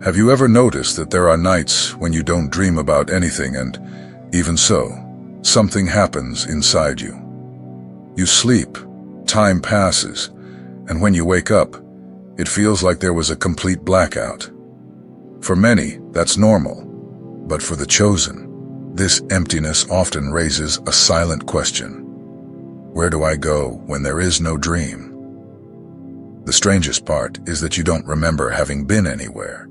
Have you ever noticed that there are nights when you don't dream about anything, and even so, something happens inside you? You sleep, time passes, and when you wake up, it feels like there was a complete blackout. For many, that's normal, but for the chosen, this emptiness often raises a silent question. Where do I go when there is no dream? The strangest part is that you don't remember having been anywhere.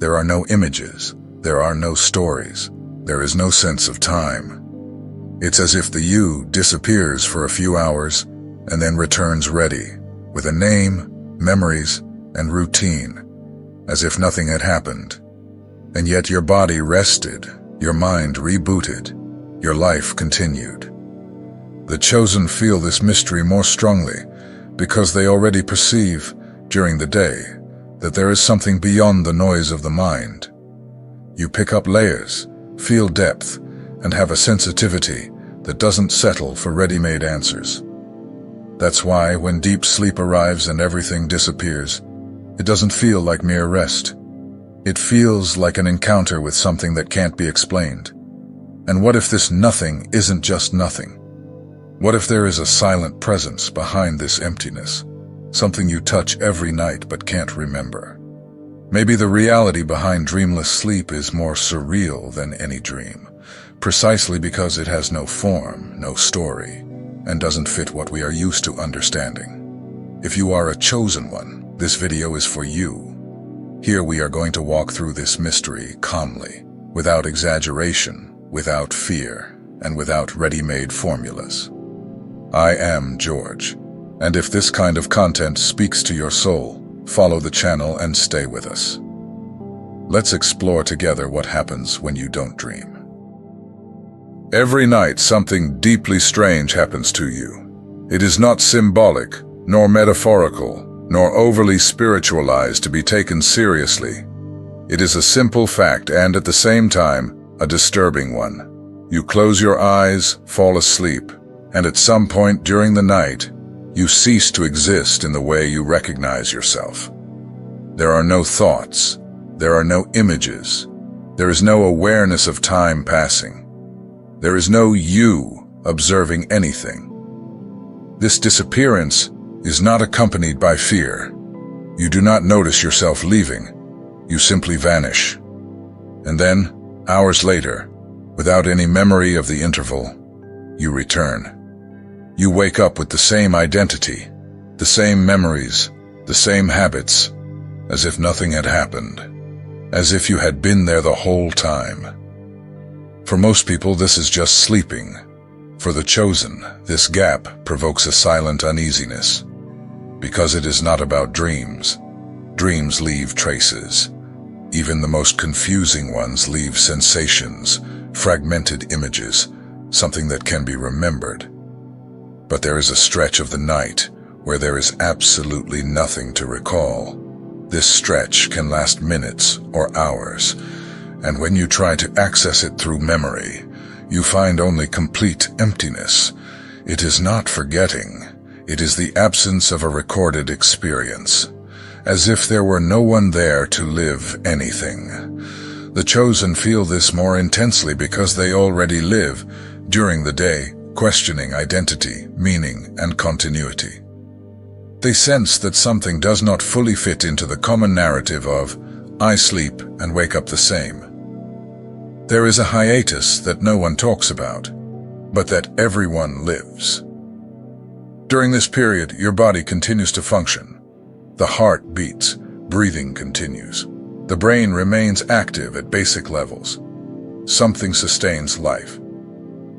There are no images, there are no stories, there is no sense of time. It's as if the you disappears for a few hours and then returns ready, with a name, memories, and routine, as if nothing had happened. And yet your body rested, your mind rebooted, your life continued. The chosen feel this mystery more strongly because they already perceive, during the day, that there is something beyond the noise of the mind. You pick up layers, feel depth, and have a sensitivity that doesn't settle for ready-made answers. That's why when deep sleep arrives and everything disappears, it doesn't feel like mere rest. It feels like an encounter with something that can't be explained. And what if this nothing isn't just nothing? What if there is a silent presence behind this emptiness? Something you touch every night but can't remember. Maybe the reality behind dreamless sleep is more surreal than any dream, precisely because it has no form, no story, and doesn't fit what we are used to understanding. If you are a chosen one, this video is for you. Here we are going to walk through this mystery calmly, without exaggeration, without fear, and without ready-made formulas. I am George. And if this kind of content speaks to your soul, follow the channel and stay with us. Let's explore together what happens when you don't dream. Every night something deeply strange happens to you. It is not symbolic, nor metaphorical, nor overly spiritualized to be taken seriously. It is a simple fact and at the same time, a disturbing one. You close your eyes, fall asleep, and at some point during the night, you cease to exist in the way you recognize yourself. There are no thoughts. There are no images. There is no awareness of time passing. There is no you observing anything. This disappearance is not accompanied by fear. You do not notice yourself leaving. You simply vanish. And then, hours later, without any memory of the interval, you return. You wake up with the same identity, the same memories, the same habits, as if nothing had happened, as if you had been there the whole time. For most people, this is just sleeping. For the chosen, this gap provokes a silent uneasiness. Because it is not about dreams. Dreams leave traces. Even the most confusing ones leave sensations, fragmented images, something that can be remembered. But there is a stretch of the night where there is absolutely nothing to recall. This stretch can last minutes or hours, and when you try to access it through memory, you find only complete emptiness. It is not forgetting, it is the absence of a recorded experience, as if there were no one there to live anything. The chosen feel this more intensely because they already live, during the day, questioning identity, meaning, and continuity. They sense that something does not fully fit into the common narrative of, I sleep and wake up the same. There is a hiatus that no one talks about, but that everyone lives. During this period, your body continues to function. The heart beats, breathing continues. The brain remains active at basic levels. Something sustains life.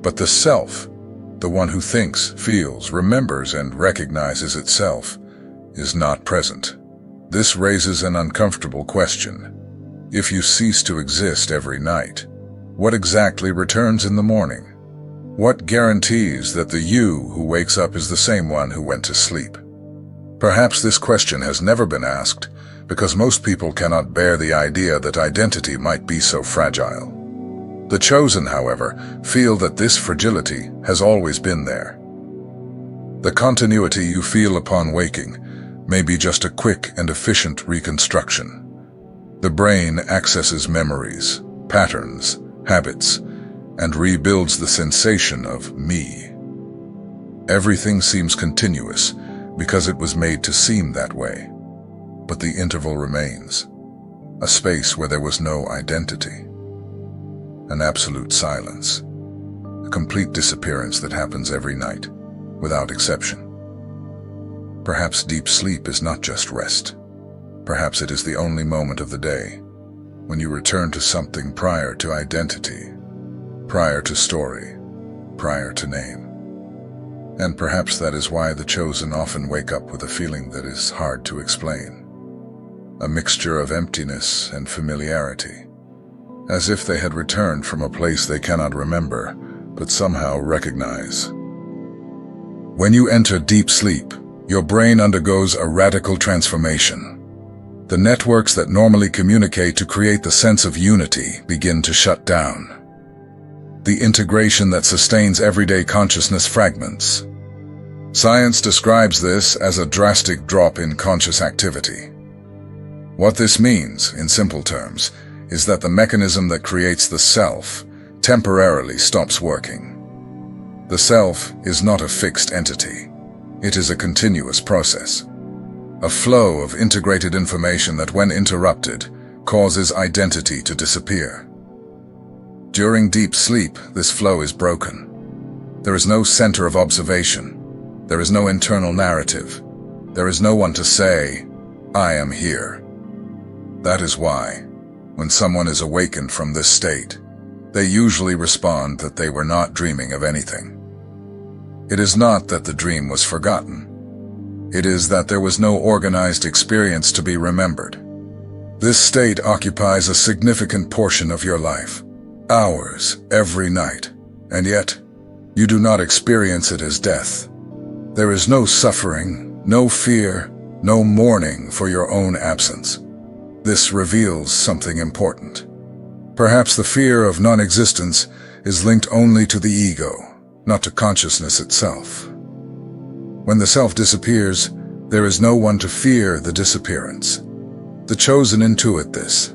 But the self, the one who thinks, feels, remembers, and recognizes itself, is not present. This raises an uncomfortable question. If you cease to exist every night, what exactly returns in the morning? What guarantees that the you who wakes up is the same one who went to sleep? Perhaps this question has never been asked because most people cannot bear the idea that identity might be so fragile. The chosen, however, feel that this fragility has always been there. The continuity you feel upon waking may be just a quick and efficient reconstruction. The brain accesses memories, patterns, habits, and rebuilds the sensation of me. Everything seems continuous because it was made to seem that way. But the interval remains, a space where there was no identity, an absolute silence, a complete disappearance that happens every night, without exception. Perhaps deep sleep is not just rest. Perhaps it is the only moment of the day when you return to something prior to identity, prior to story, prior to name. And perhaps that is why the chosen often wake up with a feeling that is hard to explain. A mixture of emptiness and familiarity, as if they had returned from a place they cannot remember, but somehow recognize. When you enter deep sleep, your brain undergoes a radical transformation. The networks that normally communicate to create the sense of unity begin to shut down. The integration that sustains everyday consciousness fragments. Science describes this as a drastic drop in conscious activity. What this means, in simple terms, is that the mechanism that creates the self temporarily stops working. The self is not a fixed entity. It is a continuous process. A flow of integrated information that, when interrupted, causes identity to disappear. During deep sleep, this flow is broken. There is no center of observation. There is no internal narrative. There is no one to say, "I am here." That is why, when someone is awakened from this state, they usually respond that they were not dreaming of anything. It is not that the dream was forgotten. It is that there was no organized experience to be remembered. This state occupies a significant portion of your life, hours every night, and yet you do not experience it as death. There is no suffering, no fear, no mourning for your own absence. This reveals something important. Perhaps the fear of non-existence is linked only to the ego, not to consciousness itself. When the self disappears, there is no one to fear the disappearance. The chosen intuit this.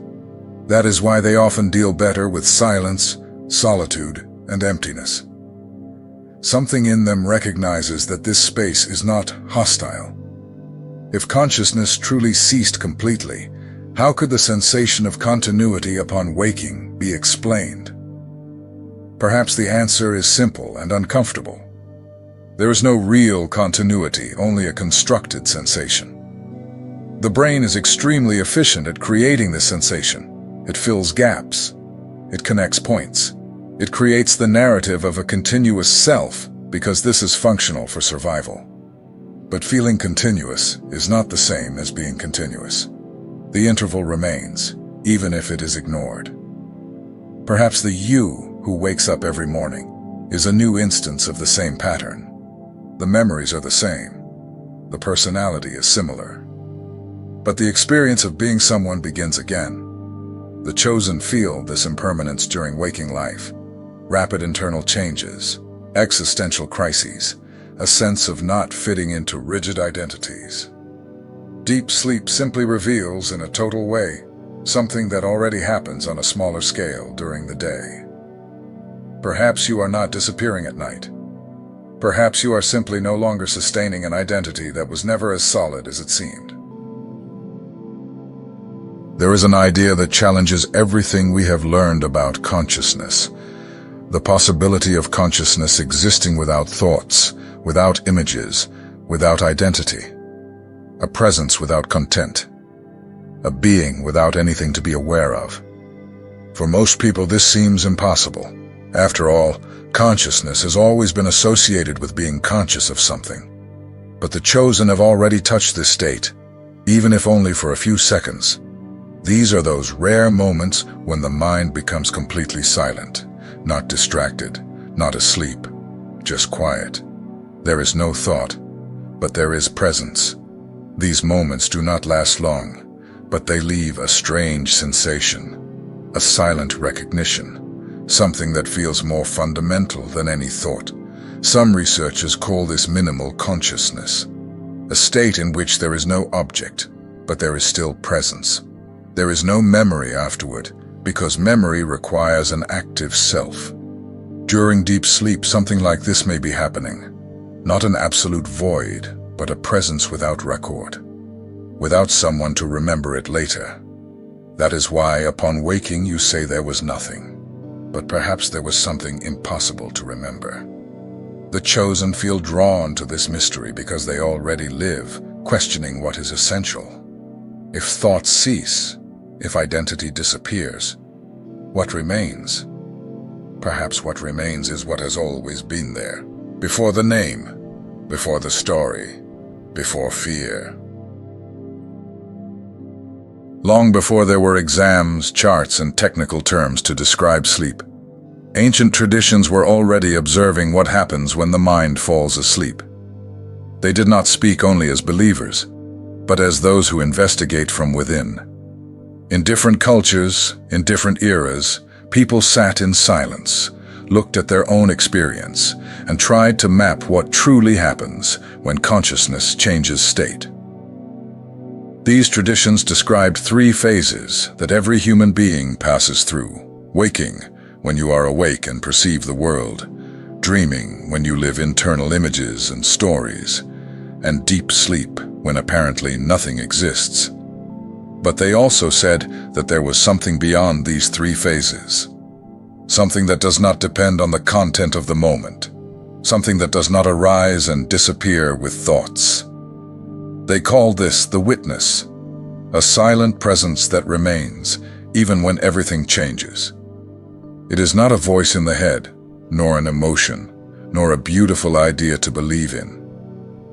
That is why they often deal better with silence, solitude, and emptiness. Something in them recognizes that this space is not hostile. If consciousness truly ceased completely, how could the sensation of continuity upon waking be explained? Perhaps the answer is simple and uncomfortable. There is no real continuity, only a constructed sensation. The brain is extremely efficient at creating this sensation. It fills gaps. It connects points. It creates the narrative of a continuous self because this is functional for survival. But feeling continuous is not the same as being continuous. The interval remains, even if it is ignored. Perhaps the you who wakes up every morning is a new instance of the same pattern. The memories are the same. The personality is similar. But the experience of being someone begins again. The chosen feel this impermanence during waking life. Rapid internal changes, existential crises, a sense of not fitting into rigid identities. Deep sleep simply reveals, in a total way, something that already happens on a smaller scale during the day. Perhaps you are not disappearing at night. Perhaps you are simply no longer sustaining an identity that was never as solid as it seemed. There is an idea that challenges everything we have learned about consciousness. The possibility of consciousness existing without thoughts, without images, without identity. A presence without content. A being without anything to be aware of. For most people, this seems impossible. After all, consciousness has always been associated with being conscious of something. But the chosen have already touched this state, even if only for a few seconds. These are those rare moments when the mind becomes completely silent, not distracted, not asleep, just quiet. There is no thought, but there is presence. These moments do not last long, but they leave a strange sensation, a silent recognition, something that feels more fundamental than any thought. Some researchers call this minimal consciousness, a state in which there is no object, but there is still presence. There is no memory afterward, because memory requires an active self. During deep sleep, something like this may be happening. Not an absolute void, but a presence without record, without someone to remember it later. That is why, upon waking, you say there was nothing, but perhaps there was something impossible to remember. The chosen feel drawn to this mystery because they already live, questioning what is essential. If thoughts cease, if identity disappears, what remains? Perhaps what remains is what has always been there, before the name, before the story, before fear. Long before there were exams, charts, and technical terms to describe sleep, ancient traditions were already observing what happens when the mind falls asleep. They did not speak only as believers, but as those who investigate from within. In different cultures, in different eras, people sat in silence, looked at their own experience, and tried to map what truly happens when consciousness changes state. These traditions described 3 phases that every human being passes through: waking, when you are awake and perceive the world; dreaming, when you live internal images and stories; and deep sleep, when apparently nothing exists. But they also said that there was something beyond these 3 phases. Something that does not depend on the content of the moment. Something that does not arise and disappear with thoughts. They call this the witness, a silent presence that remains, even when everything changes. It is not a voice in the head, nor an emotion, nor a beautiful idea to believe in.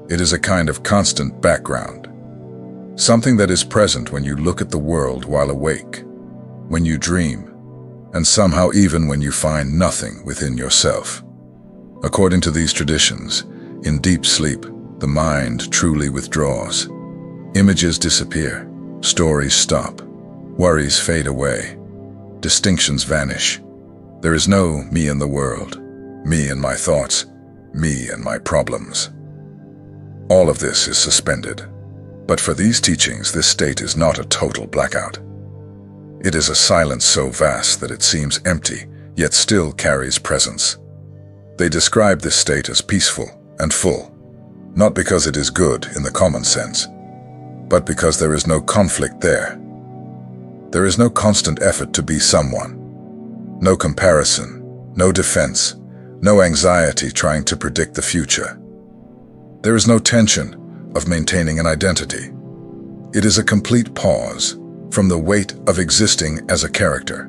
It is a kind of constant background. Something that is present when you look at the world while awake, when you dream, and somehow even when you find nothing within yourself. According to these traditions, in deep sleep, the mind truly withdraws. Images disappear, stories stop, worries fade away, distinctions vanish. There is no me in the world, me and my thoughts, me and my problems. All of this is suspended. But for these teachings, this state is not a total blackout. It is a silence so vast that it seems empty, yet still carries presence. They describe this state as peaceful and full, not because it is good in the common sense, but because there is no conflict there. There is no constant effort to be someone, no comparison, no defense, no anxiety trying to predict the future. There is no tension of maintaining an identity. It is a complete pause from the weight of existing as a character.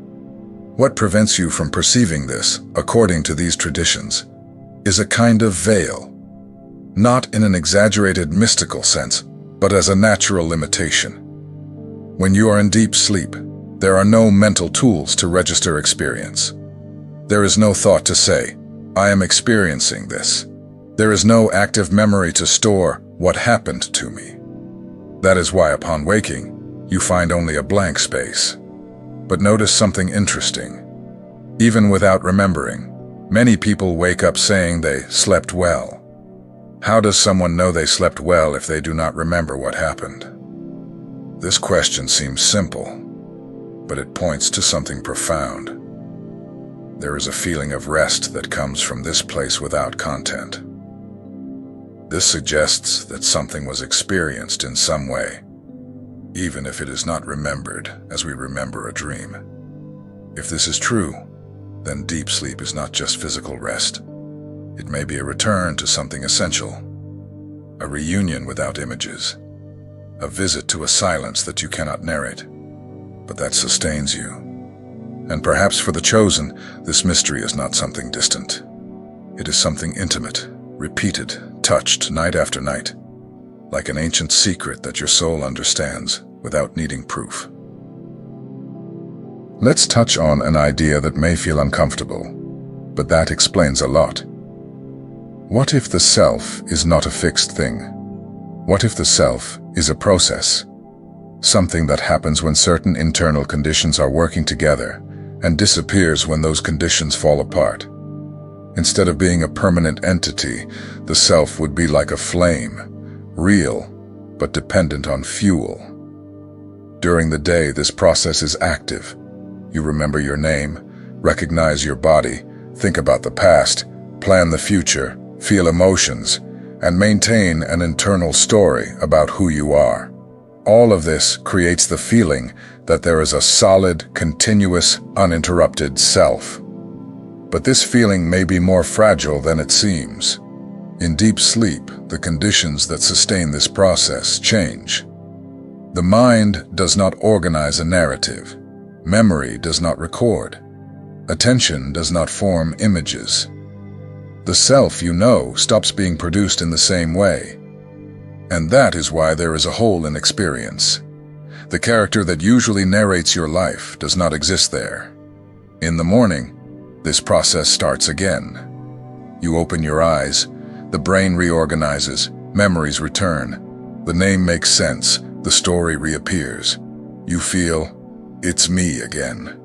What prevents you from perceiving this, according to these traditions, is a kind of veil, not in an exaggerated mystical sense, but as a natural limitation. When you are in deep sleep, there are no mental tools to register experience. There is no thought to say, I am experiencing this. There is no active memory to store what happened to me. That is why upon waking, you find only a blank space. But notice something interesting. Even without remembering, many people wake up saying they slept well. How does someone know they slept well if they do not remember what happened? This question seems simple, but it points to something profound. There is a feeling of rest that comes from this place without content. This suggests that something was experienced in some way, even if it is not remembered as we remember a dream. If this is true, then deep sleep is not just physical rest. It may be a return to something essential, a reunion without images, a visit to a silence that you cannot narrate, but that sustains you. And perhaps for the chosen, this mystery is not something distant. It is something intimate, repeated, touched night after night, like an ancient secret that your soul understands without needing proof. Let's touch on an idea that may feel uncomfortable, but that explains a lot. What if the self is not a fixed thing? What if the self is a process? Something that happens when certain internal conditions are working together and disappears when those conditions fall apart. Instead of being a permanent entity, the self would be like a flame, real, but dependent on fuel. During the day, this process is active. You remember your name, recognize your body, think about the past, plan the future, feel emotions, and maintain an internal story about who you are. All of this creates the feeling that there is a solid, continuous, uninterrupted self. But this feeling may be more fragile than it seems. In deep sleep, the conditions that sustain this process change. The mind does not organize a narrative. Memory does not record. Attention does not form images. The self you know stops being produced in the same way. And that is why there is a hole in experience. The character that usually narrates your life does not exist there. In the morning, this process starts again. You open your eyes, the brain reorganizes, memories return. The name makes sense, the story reappears. You feel, it's me again.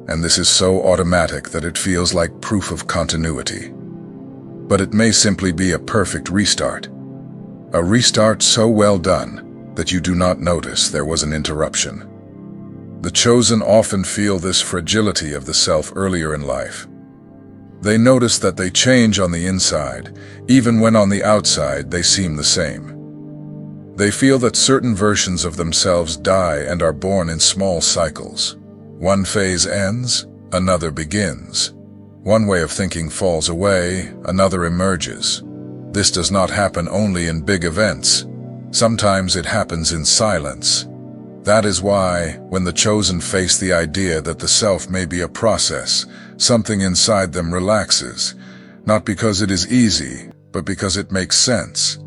And this is so automatic that it feels like proof of continuity. But it may simply be a perfect restart. A restart so well done that you do not notice there was an interruption. The chosen often feel this fragility of the self earlier in life. They notice that they change on the inside, even when on the outside they seem the same. They feel that certain versions of themselves die and are born in small cycles. One phase ends, another begins. One way of thinking falls away, another emerges. This does not happen only in big events. Sometimes it happens in silence. That is why, when the chosen face the idea that the self may be a process, something inside them relaxes, not because it is easy, but because it makes sense.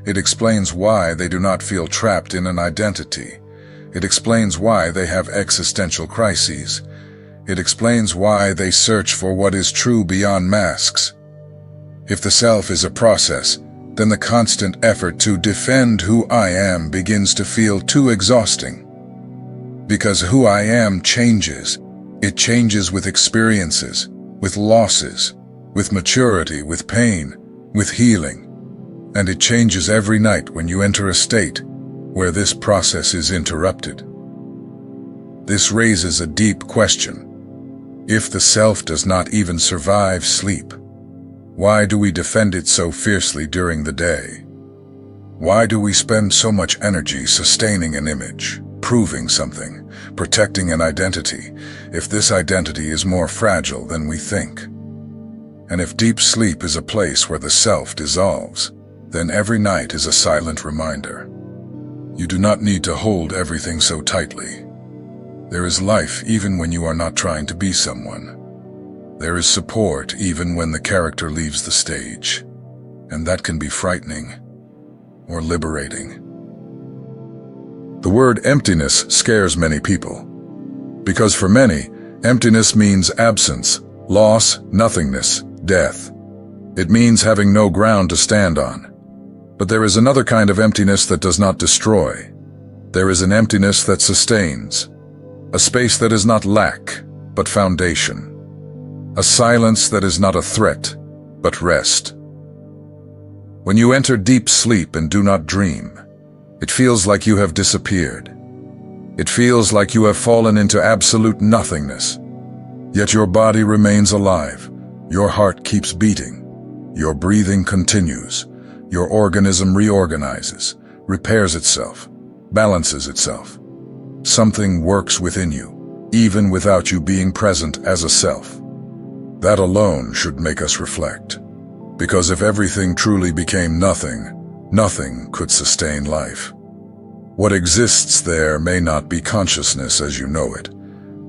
It explains why they do not feel trapped in an identity. It explains why they have existential crises. It explains why they search for what is true beyond masks. If the self is a process, then the constant effort to defend who I am begins to feel too exhausting. Because who I am changes. It changes with experiences, with losses, with maturity, with pain, with healing. And it changes every night when you enter a state where this process is interrupted. This raises a deep question. If the self does not even survive sleep, why do we defend it so fiercely during the day? Why do we spend so much energy sustaining an image, proving something, protecting an identity, if this identity is more fragile than we think? And if deep sleep is a place where the self dissolves, then every night is a silent reminder. You do not need to hold everything so tightly. There is life even when you are not trying to be someone. There is support even when the character leaves the stage. And that can be frightening or liberating. The word emptiness scares many people. Because for many, emptiness means absence, loss, nothingness, death. It means having no ground to stand on. But there is another kind of emptiness that does not destroy. There is an emptiness that sustains. A space that is not lack, but foundation. A silence that is not a threat, but rest. When you enter deep sleep and do not dream, it feels like you have disappeared. It feels like you have fallen into absolute nothingness. Yet your body remains alive. Your heart keeps beating. Your breathing continues. Your organism reorganizes, repairs itself, balances itself. Something works within you, even without you being present as a self. That alone should make us reflect. Because if everything truly became nothing, nothing could sustain life. What exists there may not be consciousness as you know it,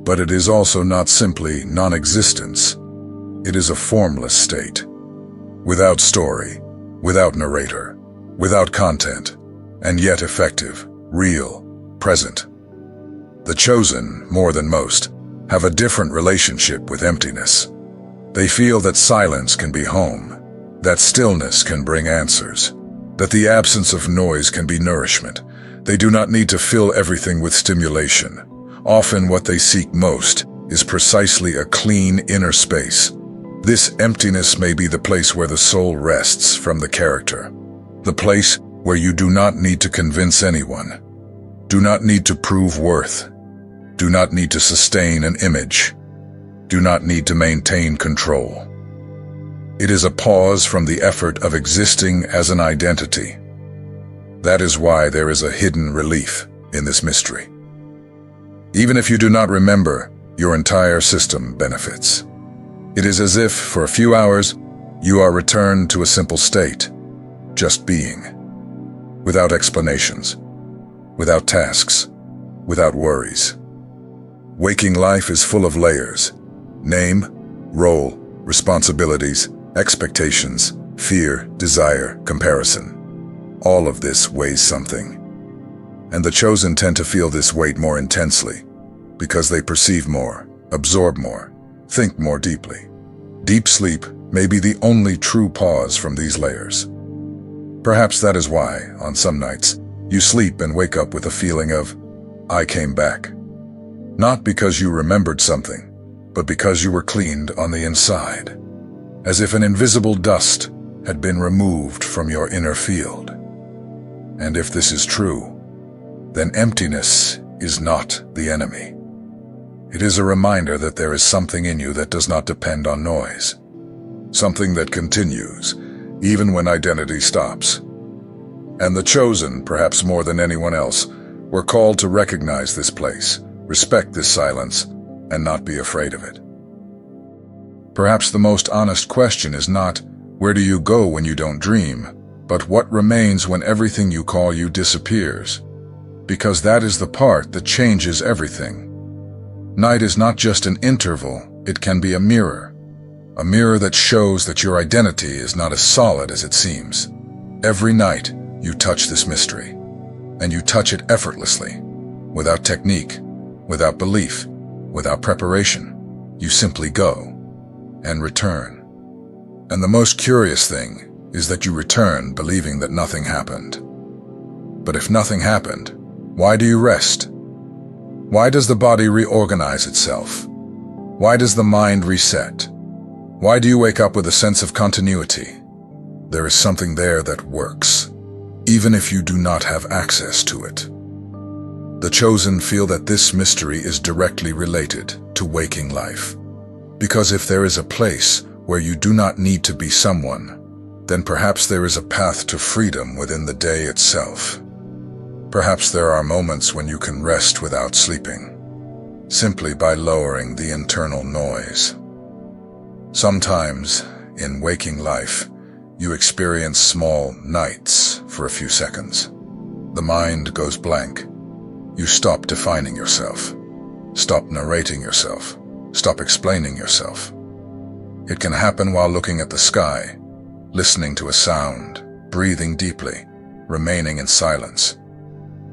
but it is also not simply non-existence. It is a formless state, without story, without narrator, without content, and yet effective, real, present. The chosen, more than most, have a different relationship with emptiness. They feel that silence can be home, that stillness can bring answers, that the absence of noise can be nourishment. They do not need to fill everything with stimulation. Often what they seek most is precisely a clean inner space. This emptiness may be the place where the soul rests from the character, the place where you do not need to convince anyone, Do not need to prove worth. Do not need to sustain an image. Do not need to maintain control. It is a pause from the effort of existing as an identity. That is why there is a hidden relief in this mystery. Even if you do not remember, your entire system benefits. It is as if, for a few hours, you are returned to a simple state, just being, without explanations, without tasks, without worries. Waking life is full of layers: name, role, responsibilities, expectations, fear, desire, comparison. All of this weighs something. And the chosen tend to feel this weight more intensely, because they perceive more, absorb more, think more deeply. Deep sleep may be the only true pause from these layers. Perhaps that is why, on some nights, you sleep and wake up with a feeling of, I came back. Not because you remembered something, but because you were cleaned on the inside, as if an invisible dust had been removed from your inner field. And if this is true, then emptiness is not the enemy. It is a reminder that there is something in you that does not depend on noise. Something that continues, even when identity stops. And the chosen, perhaps more than anyone else, were called to recognize this place, respect this silence, and not be afraid of it. Perhaps the most honest question is not, where do you go when you don't dream, but what remains when everything you call you disappears? Because that is the part that changes everything. Night is not just an interval, it can be a mirror that shows that your identity is not as solid as it seems. Every night, you touch this mystery, and you touch it effortlessly, without technique, without belief, without preparation. You simply go and return. And the most curious thing is that you return believing that nothing happened. But if nothing happened, why do you rest? Why does the body reorganize itself? Why does the mind reset? Why do you wake up with a sense of continuity? There is something there that works, even if you do not have access to it. The chosen feel that this mystery is directly related to waking life. Because if there is a place where you do not need to be someone, then perhaps there is a path to freedom within the day itself. Perhaps there are moments when you can rest without sleeping, simply by lowering the internal noise. Sometimes, in waking life, you experience small nights for a few seconds. The mind goes blank. You stop defining yourself, stop narrating yourself, stop explaining yourself. It can happen while looking at the sky, listening to a sound, breathing deeply, remaining in silence.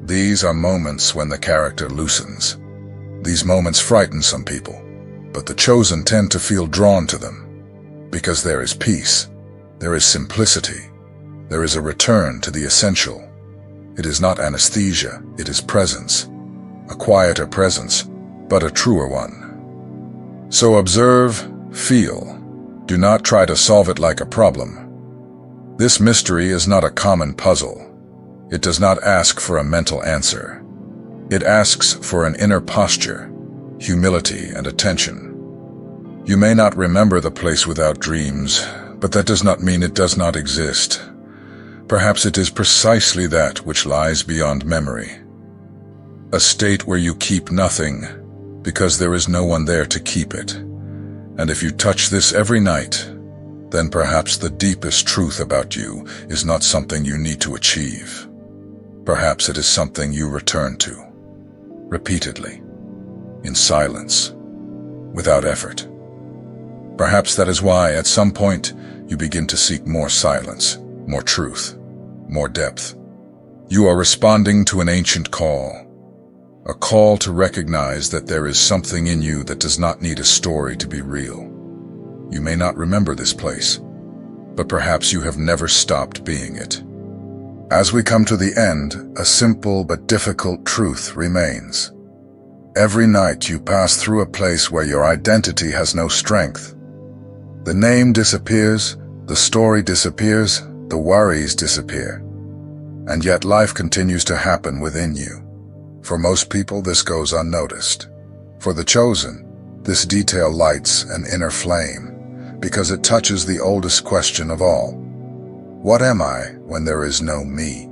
These are moments when the character loosens. These moments frighten some people, but the chosen tend to feel drawn to them, because there is peace, there is simplicity, there is a return to the essential. It is not anesthesia, it is presence, a quieter presence, but a truer one. So observe, feel. Do not try to solve it like a problem. This mystery is not a common puzzle. It does not ask for a mental answer. It asks for an inner posture, humility, and attention. You may not remember the place without dreams, but that does not mean it does not exist. Perhaps it is precisely that which lies beyond memory. A state where you keep nothing, because there is no one there to keep it. And if you touch this every night, then perhaps the deepest truth about you is not something you need to achieve. Perhaps it is something you return to, repeatedly, in silence, without effort. Perhaps that is why, at some point, you begin to seek more silence, more truth, more depth. You are responding to an ancient call, a call to recognize that there is something in you that does not need a story to be real. You may not remember this place, but perhaps you have never stopped being it. As we come to the end, a simple but difficult truth remains. Every night you pass through a place where your identity has no strength. The name disappears, the story disappears, the worries disappear. And yet life continues to happen within you. For most people, this goes unnoticed. For the chosen, this detail lights an inner flame, because it touches the oldest question of all. What am I when there is no me?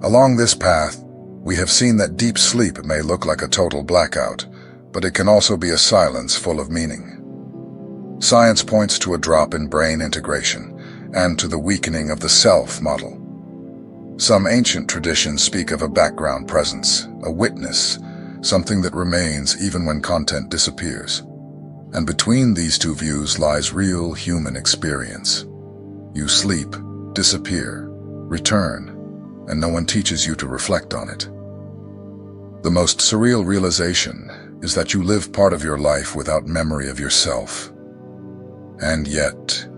Along this path, we have seen that deep sleep may look like a total blackout, but it can also be a silence full of meaning. Science points to a drop in brain integration and to the weakening of the self model. Some ancient traditions speak of a background presence, a witness, something that remains even when content disappears. And between these two views lies real human experience. You sleep, disappear, return, and no one teaches you to reflect on it. The most surreal realization is that you live part of your life without memory of yourself. And yet,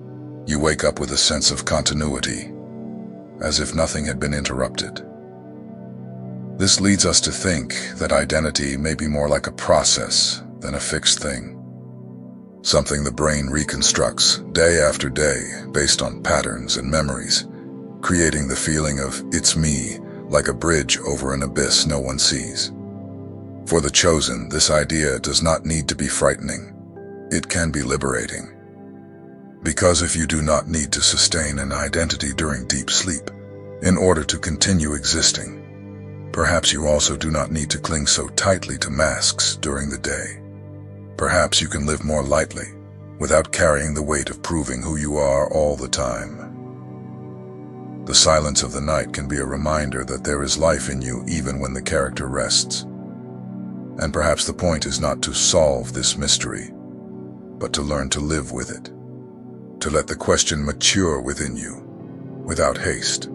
you wake up with a sense of continuity, as if nothing had been interrupted. This leads us to think that identity may be more like a process than a fixed thing. Something the brain reconstructs day after day based on patterns and memories, creating the feeling of "it's me," like a bridge over an abyss no one sees. For the chosen, this idea does not need to be frightening. It can be liberating. Because if you do not need to sustain an identity during deep sleep in order to continue existing, perhaps you also do not need to cling so tightly to masks during the day. Perhaps you can live more lightly, without carrying the weight of proving who you are all the time. The silence of the night can be a reminder that there is life in you even when the character rests. And perhaps the point is not to solve this mystery, but to learn to live with it. To let the question mature within you, without haste.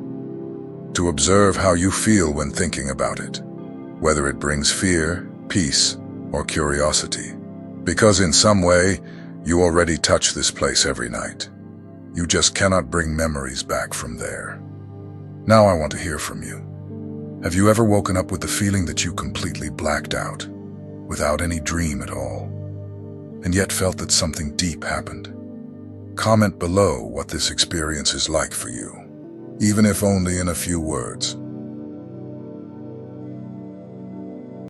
To observe how you feel when thinking about it, whether it brings fear, peace, or curiosity. Because in some way, you already touch this place every night. You just cannot bring memories back from there. Now I want to hear from you. Have you ever woken up with the feeling that you completely blacked out, without any dream at all, and yet felt that something deep happened? Comment below what this experience is like for you, even if only in a few words.